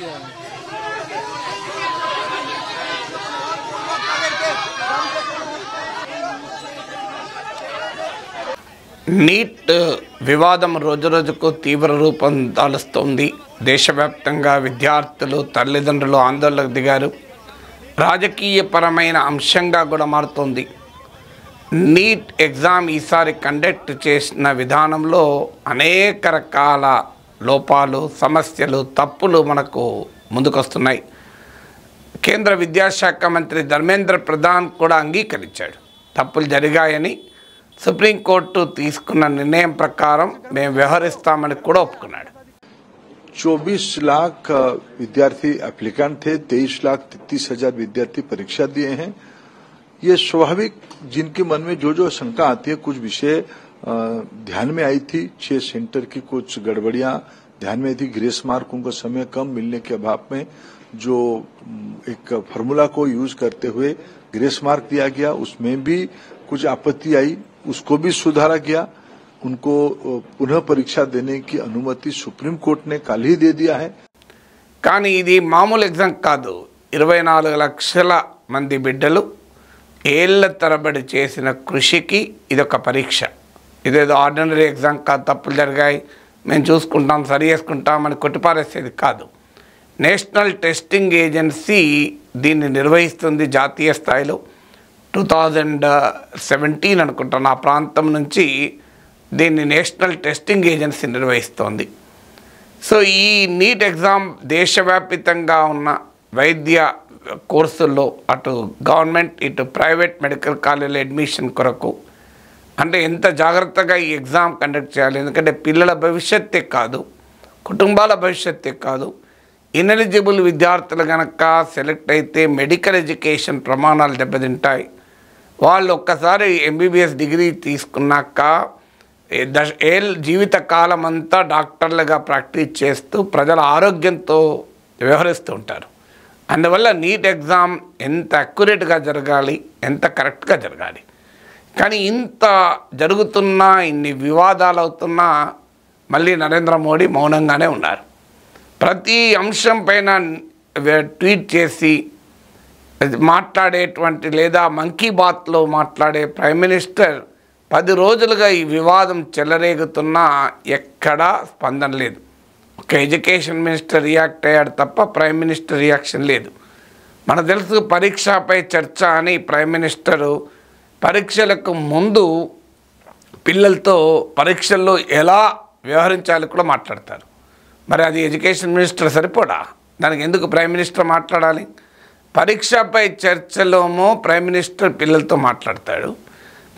Neat వివాదం రోజురోజుకు తీవ్ర రూపం దాలుస్తోంది. దేశవ్యాప్తంగా విద్యార్థులు తల్లిదండ్రులు ఆందోళనకు దిగారు. రాజకీయపరమైన అంశంగా కూడా మారుతోంది. నీట్ ఎగ్జామ్ ఈసారి కండక్ట్ చేసిన విధానంలో అనేక రకాల లోపాలు, సమస్యలు, తప్పులు మనకు ముందుకొస్తున్నాయి. కేంద్ర విద్యాశాఖ మంత్రి ధర్మేంద్ర ప్రధాన్ కూడా అంగీకరించాడు. తప్పులు జరిగాయని, సుప్రీంకోర్టు తీసుకున్న నిర్ణయం ప్రకారం మేము వ్యవహరిస్తామని కూడా ఒప్పుకున్నాడు. 24 लाख विद्यार्थी एप्लीकेंट थे, 23,33,000 विद्यार्थी परीक्षा दिए हैं। ये स्वाभाविक, जिनके मन में जो शंका आती है, कुछ विषय ध्यान में आई थी, 6 सेंटर की कुछ गड़बड़ियां ध्यान में थी। ग्रेस मार्क उनको समय कम मिलने के अभाव में जो एक फार्मूला को यूज करते हुए ग्रेस मार्क दिया गया, उसमें भी कुछ आपत्ति आई, उसको भी सुधारा गया। उनको पुनः परीक्षा देने की अनुमति सुप्रीम कोर्ट ने कल ही दे दिया है. కానీ ఇది మామూలు ఎగ్జామ్ కాదు. 24 లక్షల మంది బిడ్డలు ఏళ్ల తరబడి చేసిన కృషికి ఇదొక పరీక్ష. ఇదేదో ఆర్డినరీ ఎగ్జామ్ కాదు. తప్పులు జరిగాయి, మేము చూసుకుంటాం, సరి చేసుకుంటామని కొట్టిపారేసేది కాదు. నేషనల్ టెస్టింగ్ ఏజెన్సీ దీన్ని నిర్వహిస్తుంది జాతీయ స్థాయిలో. 2017 అనుకుంటాను ఆ ప్రాంతం నుంచి దీన్ని నేషనల్ టెస్టింగ్ ఏజెన్సీ నిర్వహిస్తోంది. సో ఈ నీట్ ఎగ్జామ్ దేశవ్యాప్తంగా ఉన్న వైద్య కోర్సుల్లో అటు గవర్నమెంట్ ఇటు ప్రైవేట్ మెడికల్ కాలేజీల అడ్మిషన్ కొరకు అంటే ఎంత జాగ్రత్తగా ఈ ఎగ్జామ్ కండక్ట్ చేయాలి. ఎందుకంటే పిల్లల భవిష్యత్తే కాదు, కుటుంబాల భవిష్యత్తే కాదు, ఇన్ఎలిజిబుల్ విద్యార్థులు కనుక సెలెక్ట్ అయితే మెడికల్ ఎడ్యుకేషన్ ప్రమాణాలు దెబ్బతింటాయి. వాళ్ళు ఒక్కసారి ఎంబీబీఎస్ డిగ్రీ తీసుకున్నాక జీవిత కాలం అంతా డాక్టర్లుగా ప్రాక్టీస్ చేస్తూ ప్రజల ఆరోగ్యంతో వ్యవహరిస్తూ ఉంటారు. అందువల్ల నీట్ ఎగ్జామ్ ఎంత అక్యురేట్గా జరగాలి, ఎంత కరెక్ట్గా జరగాలి. కానీ ఇంత జరుగుతున్నా, ఇన్ని వివాదాలు అవుతున్నా మళ్ళీ నరేంద్ర మోడీ మౌనంగానే ఉన్నారు. ప్రతి అంశం పైన ట్వీట్ చేసి మాట్లాడేటువంటి లేదా మన్ కీ బాత్లో మాట్లాడే ప్రైమ్ మినిస్టర్ 10 రోజులుగా ఈ వివాదం చెలరేగుతున్నా ఎక్కడా స్పందన లేదు. ఒక ఎడ్యుకేషన్ మినిస్టర్ రియాక్ట్ అయ్యాడు తప్ప ప్రైమ్ మినిస్టర్ రియాక్షన్ లేదు. మనకు తెలుసు పరీక్షపై చర్చ అని ప్రైమ్ మినిస్టరు పరీక్షలకు ముందు పిల్లలతో పరీక్షల్లో ఎలా వ్యవహరించాలి కూడా మాట్లాడతారు. మరి అది ఎడ్యుకేషన్ మినిస్టర్ సరిపోడా? దానికి ఎందుకు ప్రైమ్ మినిస్టర్ మాట్లాడాలి? పరీక్షపై చర్చలోమో ప్రైమ్ మినిస్టర్ పిల్లలతో మాట్లాడతాడు,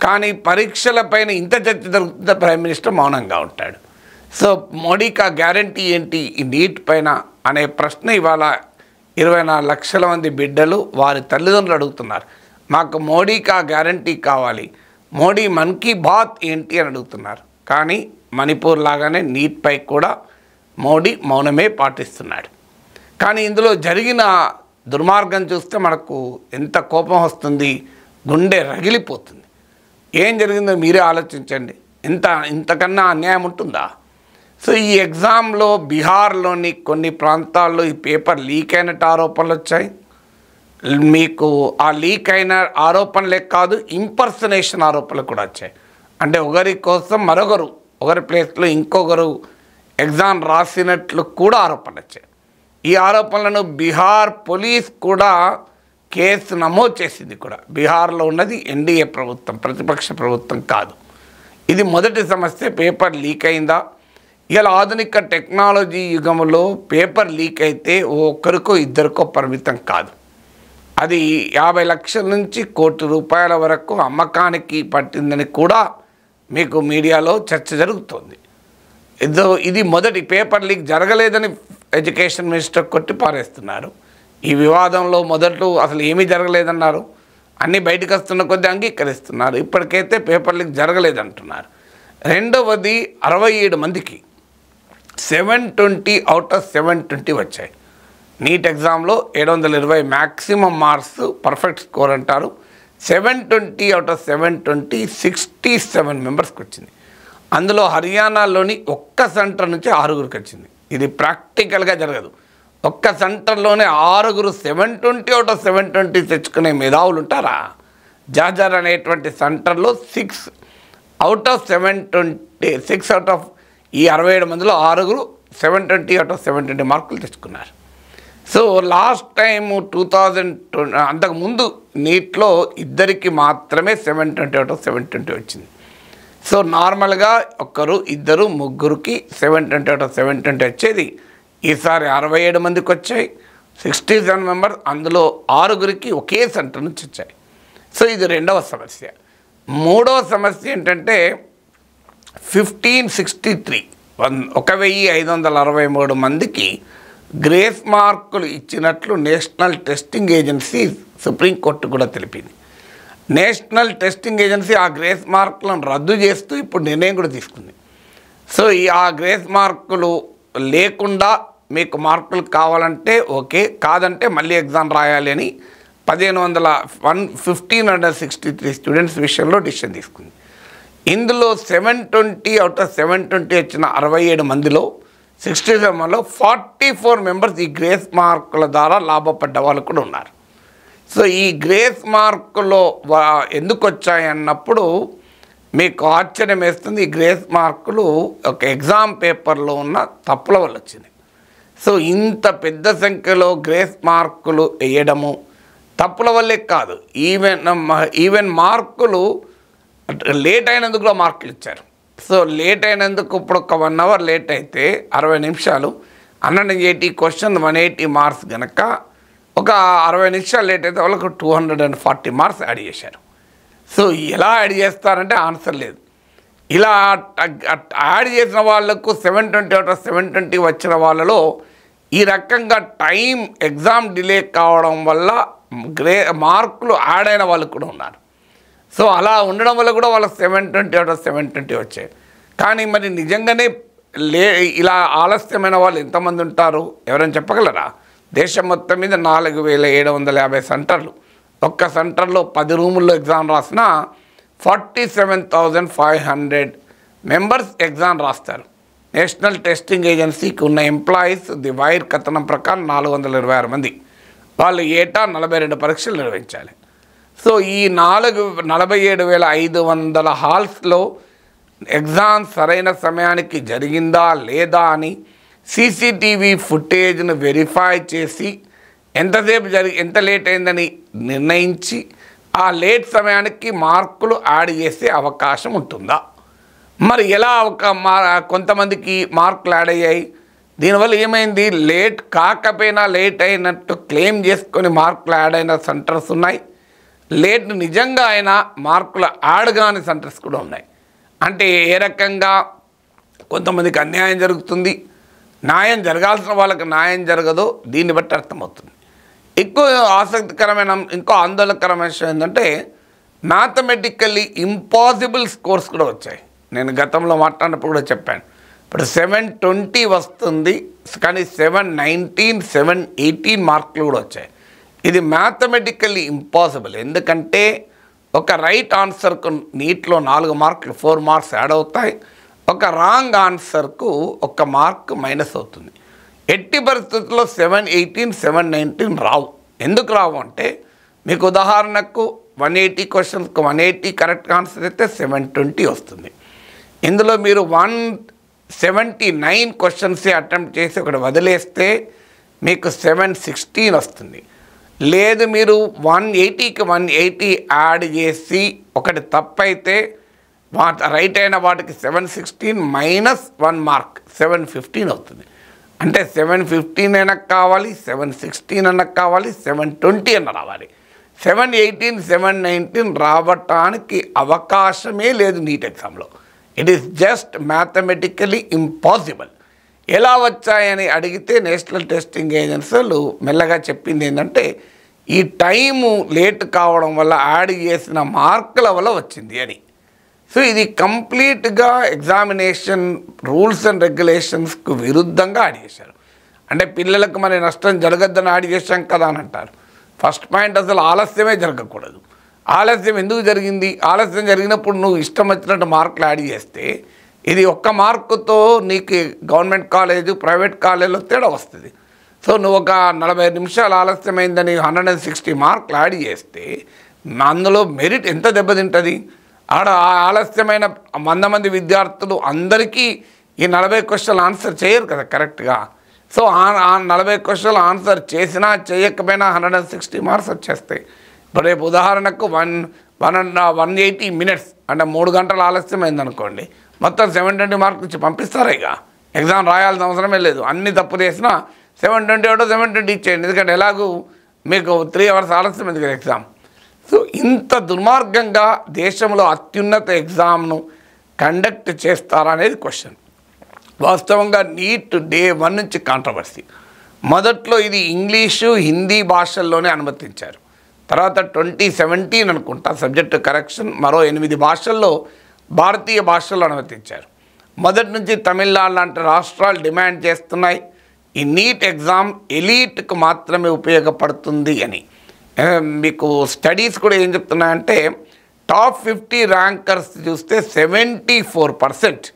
కానీ పరీక్షలపైన ఇంత చర్చ జరుగుతుందో ప్రైమ్ మినిస్టర్ మౌనంగా ఉంటాడు. సో మోడీకి ఆ గ్యారంటీ ఏంటి ఈ నీట్ పైన అనే ప్రశ్న ఇవాళ 24 లక్షల మంది బిడ్డలు వారి తల్లిదండ్రులు అడుగుతున్నారు. మాకు మోడీకి ఆ గ్యారంటీ కావాలి, మోడీ మన్ కీ బాత్ ఏంటి అని అడుగుతున్నారు. కానీ మణిపూర్ లాగానే నీట్పై కూడా మోడీ మౌనమే పాటిస్తున్నాడు. కానీ ఇందులో జరిగిన దుర్మార్గం చూస్తే మనకు ఎంత కోపం వస్తుంది, గుండె రగిలిపోతుంది. ఏం జరిగిందో మీరే ఆలోచించండి. ఇంతకన్నా అన్యాయం ఉంటుందా? సో ఈ ఎగ్జామ్లో బీహార్లోని కొన్ని ప్రాంతాల్లో ఈ పేపర్ లీక్ అయినట్టు ఆరోపణలు వచ్చాయి. మీకు ఆ లీక్ అయిన ఆరోపణలే కాదు, ఇంపర్సనేషన్ ఆరోపణలు కూడా వచ్చాయి. అంటే ఒకరి కోసం మరొకరు, ఒకరి ప్లేస్లో ఇంకొకరు ఎగ్జామ్ రాసినట్లు కూడా ఆరోపణలు వచ్చాయి. ఈ ఆరోపణలను బీహార్ పోలీస్ కూడా కేసు నమోదు చేసింది కూడా. బీహార్లో ఉన్నది ఎన్డీఏ ప్రభుత్వం, ప్రతిపక్ష ప్రభుత్వం కాదు. ఇది మొదటి సమస్య. పేపర్ లీక్ అయిందా? ఇలా ఆధునిక టెక్నాలజీ యుగంలో పేపర్ లీక్ అయితే ఒక్కరికో ఇద్దరికో పరిమితం కాదు. అది 50 లక్షల నుంచి ₹1 కోటి వరకు అమ్మకానికి పట్టిందని కూడా మీకు మీడియాలో చర్చ జరుగుతుంది. ఇది మొదటి పేపర్ లీక్ జరగలేదని ఎడ్యుకేషన్ మినిస్టర్ కొట్టి పారేస్తున్నారు. ఈ వివాదంలో మొదట్లో అసలు ఏమీ జరగలేదన్నారు, అన్నీ బయటకు వస్తున్న కొద్దీ అంగీకరిస్తున్నారు. ఇప్పటికైతే పేపర్ లీక్ జరగలేదంటున్నారు. రెండవది 67 మందికి 720 అవుట్ ఆఫ్ 720 వచ్చాయి. నీట్ ఎగ్జామ్లో 720 మ్యాక్సిమం మార్క్స్ పర్ఫెక్ట్ స్కోర్ అంటారు. 720 అవుట్ ఆఫ్ 720 67 మెంబర్స్కి వచ్చింది. అందులో హర్యానాలోని ఒక్క సెంటర్ నుంచి 6గురికి వచ్చింది. ఇది ప్రాక్టికల్గా జరగదు. ఒక్క సెంటర్లోనే 6 720 అవుట్ ఆఫ్ 720 తెచ్చుకునే మేధావులు ఉంటారా? జాజర్ అనేటువంటి సెంటర్లో 6 అవుట్ ఆఫ్ 720, 6 అవుట్ ఆఫ్ ఈ 67 మందిలో 6 720 అవుట్ ఆఫ్ 720 మార్కులు తెచ్చుకున్నారు. సో లాస్ట్ టైం 2020 అంతకుముందు నీట్లో ఇద్దరికి మాత్రమే 720 అవుట్ ఆఫ్ 720 వచ్చింది. సో నార్మల్గా ఒక్కరు, ఇద్దరు, ముగ్గురికి 720 అవుట్ ఆఫ్ 720 వచ్చేది. ఈసారి 67 మందికి వచ్చాయి, 67 మెంబర్స్, అందులో 6 ఒకే సెంటర్ నుంచి వచ్చాయి. సో ఇది రెండవ సమస్య. మూడవ సమస్య ఏంటంటే 1563 1563 మందికి గ్రేస్ మార్కులు ఇచ్చినట్లు నేషనల్ టెస్టింగ్ ఏజెన్సీ సుప్రీంకోర్టు కూడా తెలిపింది. నేషనల్ టెస్టింగ్ ఏజెన్సీ ఆ గ్రేస్ మార్కులను రద్దు చేస్తూ ఇప్పుడు నిర్ణయం కూడా తీసుకుంది. సో ఆ గ్రేస్ మార్కులు లేకుండా మీకు మార్కులు కావాలంటే ఓకే, కాదంటే మళ్ళీ ఎగ్జామ్ రాయాలి అని 1563 స్టూడెంట్స్ విషయంలో డిసిషన్ తీసుకుంది. ఇందులో 720 అవుట్ ఆఫ్ 720 వచ్చిన 67 మందిలో 67లో 44 మెంబర్స్ ఈ గ్రేస్ మార్కుల ద్వారా లాభపడ్డ వాళ్ళు కూడా ఉన్నారు. సో ఈ గ్రేస్ మార్కులో ఎందుకు వచ్చాయన్నప్పుడు మీకు ఆశ్చర్యం వేస్తుంది. ఈ గ్రేస్ మార్కులు ఒక ఎగ్జామ్ పేపర్లో ఉన్న తప్పుల వల్ల వచ్చింది. సో ఇంత పెద్ద సంఖ్యలో గ్రేస్ మార్కులు వేయడము తప్పుల వల్లే కాదు, ఈవెన్ మార్కులు లేట్ అయినందుకు కూడా మార్కులు ఇచ్చారు. సో లేట్ అయినందుకు ఇప్పుడు ఒక 1 అవర్ లేట్ అయితే 60 నిమిషాలు 180 క్వశ్చన్ 180 మార్క్స్ కనుక ఒక 60 నిమిషాలు లేట్ అయితే వాళ్ళకు 240 మార్క్స్ యాడ్ చేశారు. సో ఎలా యాడ్ చేస్తారంటే ఆన్సర్ లేదు. ఇలా యాడ్ చేసిన వాళ్ళకు 720 అవుట్ ఆఫ్ 720 వచ్చిన వాళ్ళలో ఈ రకంగా టైం ఎగ్జామ్ డిలే కావడం వల్ల మార్కులు యాడ్ అయిన వాళ్ళు కూడా ఉన్నారు. సో అలా ఉండడం వల్ల కూడా వాళ్ళకి 720 అవుట్ ఆఫ్ 720 వచ్చాయి. కానీ మరి నిజంగానే ఇలా ఆలస్యమైన వాళ్ళు ఎంతమంది ఉంటారు ఎవరైనా చెప్పగలరా? దేశం మొత్తం మీద 4750 సెంటర్లు, ఒక్క సెంటర్లో 10 రూముల్లో ఎగ్జామ్ రాసిన 47,500 మెంబర్స్ ఎగ్జామ్ రాస్తారు. నేషనల్ టెస్టింగ్ ఏజెన్సీకి ఉన్న ఎంప్లాయీస్ ది వైర్ కథనం ప్రకారం 426 మంది. వాళ్ళు ఏటా 42 పరీక్షలు నిర్వహించాలి. సో ఈ 47,500 హాల్స్లో ఎగ్జామ్ సరైన సమయానికి జరిగిందా లేదా అని సీసీటీవీ ఫుటేజ్ను వెరిఫై చేసి ఎంత లేట్ అయిందని నిర్ణయించి ఆ లేట్ సమయానికి మార్కులు యాడ్ చేసే అవకాశం ఉంటుందా? మరి ఎలా కొంతమందికి మార్కులు యాడ్ అయ్యాయి? దీనివల్ల ఏమైంది? లేట్ కాకపోయినా లేట్ అయినట్టు క్లెయిమ్ చేసుకొని మార్కులు యాడ్ అయిన సెంటర్స్ ఉన్నాయి, లేట్ నిజంగా అయినా మార్కులు యాడ్ కాని సెంటర్స్ కూడా ఉన్నాయి. అంటే ఏ రకంగా కొంతమందికి అన్యాయం జరుగుతుంది, న్యాయం జరగాల్సిన వాళ్ళకి న్యాయం జరగదో దీన్ని బట్టి అర్థమవుతుంది. ఎక్కువ ఆసక్తికరమైన ఇంకో ఆందోళనకరమైన విషయం ఏంటంటే మ్యాథమెటికల్లీ ఇంపాసిబుల్ స్కోర్స్ కూడా వచ్చాయి. నేను గతంలో మాట్లాడినప్పుడు కూడా చెప్పాను. ఇప్పుడు 720 వస్తుంది, కానీ 719, 718 మార్కులు కూడా వచ్చాయి. ఇది మ్యాథమెటికల్లీ ఇంపాసిబుల్. ఎందుకంటే ఒక రైట్ ఆన్సర్కు నీట్లో 4 మార్కులు 4 మార్క్స్ యాడ్ అవుతాయి, ఒక రాంగ్ ఆన్సర్కు 1 మార్క్ మైనస్ అవుతుంది. ఎట్టి పరిస్థితుల్లో 718, 719 రావు. ఎందుకు రావు అంటే మీకు ఉదాహరణకు 180 క్వశ్చన్స్కి 180 కరెక్ట్ ఆన్సర్ అయితే 720 వస్తుంది. ఇందులో మీరు 179 క్వశ్చన్సే అటెంప్ట్ చేసి ఒకటి వదిలేస్తే మీకు 716 వస్తుంది. లేదు మీరు 180కి 180 యాడ్ చేసి ఒకటి తప్పైతే రైట్ అయిన వాటికి 716 మైనస్ 1 మార్క్ 715 అవుతుంది. అంటే 715 అయినా కావాలి, 716 అన్న కావాలి, 720 అన్న రావాలి. 718, 719 రావటానికి అవకాశమే లేదు నీట్ ఎగ్జామ్లో. It is just mathematically impossible. ఎలా వచ్చాయని అడిగితే నేషనల్ టెస్టింగ్ ఏజెన్సీలు మెల్లగా చెప్పింది ఏంటంటే ఈ టైము లేట్ కావడం వల్ల యాడ్ చేసిన మార్కుల వల్ల వచ్చింది అని. సో ఇది కంప్లీట్గా ఎగ్జామినేషన్ రూల్స్ అండ్ రెగ్యులేషన్స్కు విరుద్ధంగా యాడ్ చేశారు. అంటే పిల్లలకు మరి నష్టం జరగద్దని యాడ్ చేశాం కదా అని అంటారు. ఫస్ట్ పాయింట్ అసలు ఆలస్యమే జరగకూడదు. ఆలస్యం ఎందుకు జరిగింది? ఆలస్యం జరిగినప్పుడు నువ్వు ఇష్టం వచ్చినట్టు మార్కులు యాడ్ చేస్తే ఇది 1 మార్కుతో నీకు గవర్నమెంట్ కాలేజు ప్రైవేట్ కాలేజీలో తేడా వస్తుంది. సో నువ్వు ఒక 40 నిమిషాలు ఆలస్యమైందని 160 మార్కులు యాడ్ చేస్తే అందులో మెరిట్ ఎంత దెబ్బతింటుంది? ఆడ ఆలస్యమైన 100 మంది విద్యార్థులు అందరికీ ఈ 40 క్వశ్చన్లు ఆన్సర్ చేయరు కదా కరెక్ట్గా. సో ఆ 40 క్వశ్చన్లు ఆన్సర్ చేసినా చేయకపోయినా 160 మార్క్స్ వచ్చేస్తాయి. ఇప్పుడు రేపు ఉదాహరణకు 180 మినిట్స్ అంటే 3 గంటలు ఆలస్యమైంది అనుకోండి, మొత్తం 720 మార్క్స్ ఇచ్చి పంపిస్తారా? ఇక ఎగ్జామ్ రాయాల్సిన అవసరమే లేదు. అన్ని తప్పు చేసినా 720 ఒకటో 720 ఇచ్చేయండి, ఎందుకంటే ఎలాగూ మీకు 3 అవర్స్ ఆలస్యమైంది కదా ఎగ్జామ్. సో ఇంత దుర్మార్గంగా దేశంలో అత్యున్నత ఎగ్జామ్ను కండక్ట్ చేస్తారా అనేది క్వశ్చన్. వాస్తవంగా నీట్ డే 1 నుంచి కాంట్రవర్సీ. మొదట్లో ఇది ఇంగ్లీషు హిందీ భాషల్లోనే అనుమతించారు. తర్వాత 2017 అనుకుంటా సబ్జెక్టు కరెక్షన్ మరో 8 భాషల్లో భారతీయ భాషల్లో అనుమతించారు. మొదటి నుంచి తమిళనాడు లాంటి రాష్ట్రాలు డిమాండ్ చేస్తున్నాయి ఈ నీట్ ఎగ్జామ్ ఎలీట్కు మాత్రమే ఉపయోగపడుతుంది అని. మీకు స్టడీస్ కూడా ఏం చెప్తున్నాయంటే టాప్ 50 ర్యాంకర్స్ చూస్తే 74%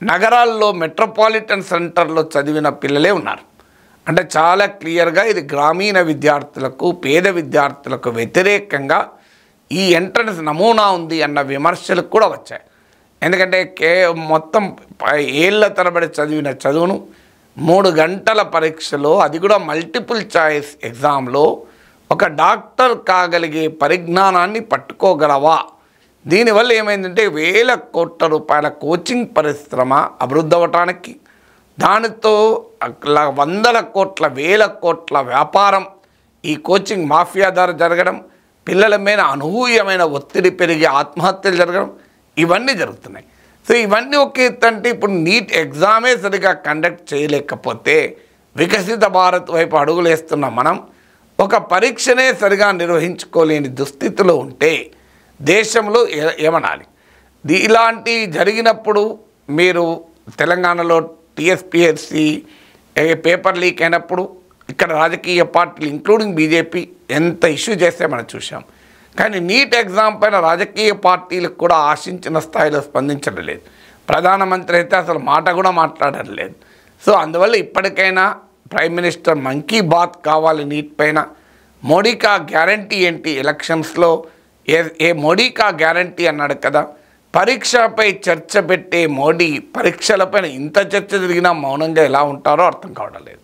నగరాల్లో మెట్రోపాలిటన్ సెంటర్లో చదివిన పిల్లలే ఉన్నారు. అంటే చాలా క్లియర్గా ఇది గ్రామీణ విద్యార్థులకు పేద విద్యార్థులకు వ్యతిరేకంగా ఈ ఎంట్రన్స్ నమూనా ఉంది అన్న విమర్శలు కూడా వచ్చాయి. ఎందుకంటే మొత్తం ఏళ్ల తరబడి చదివిన చదువును 3 గంటల పరీక్షలో, అది కూడా మల్టిపుల్ చాయిస్ ఎగ్జామ్లో ఒక డాక్టర్ కాగలిగే పరిజ్ఞానాన్ని పట్టుకోగలవా? దీనివల్ల ఏమైందంటే వేల కోట్ల రూపాయల కోచింగ్ పరిశ్రమ అభివృద్ధి అవ్వటానికి, దానితో వందల కోట్ల వేల కోట్ల వ్యాపారం ఈ కోచింగ్ మాఫియా ద్వారా జరగడం, పిల్లల మీద అనూహ్యమైన ఒత్తిడి పెరిగి ఆత్మహత్యలు జరగడం, ఇవన్నీ జరుగుతున్నాయి. సో ఇవన్నీ ఒకే అంటే ఇప్పుడు నీట్ ఎగ్జామే సరిగా కండక్ట్ చేయలేకపోతే వికసిత భారత్ వైపు అడుగులేస్తున్న మనం ఒక పరీక్షనే సరిగా నిర్వహించుకోలేని దుస్థితిలో ఉంటే దేశంలో ఏమనాలి? ఇలాంటి జరిగినప్పుడు మీరు తెలంగాణలో టీఎస్పీఎస్సీ పేపర్ లీక్ అయినప్పుడు ఇక్కడ రాజకీయ పార్టీలు ఇంక్లూడింగ్ బీజేపీ ఎంత ఇష్యూ చేస్తే మనం చూసాం. కానీ నీట్ ఎగ్జామ్ పైన రాజకీయ పార్టీలకు కూడా ఆశించిన స్థాయిలో స్పందించడం లేదు. ప్రధానమంత్రి అయితే అసలు మాట కూడా మాట్లాడడం లేదు. సో అందువల్ల ఇప్పటికైనా ప్రైమ్ మినిస్టర్ మన్ కీ బాత్ కావాలి నీట్ పైన. మోడీ కా గ్యారంటీ ఏంటి? ఎలక్షన్స్లో ఏ మోడీ కా గ్యారంటీ అన్నాడు కదా. పరీక్షపై చర్చ పెట్టే మోడీ పరీక్షలపైన ఇంత చర్చ జరిగినా మౌనంగా ఎలా ఉంటారో అర్థం కావడం లేదు.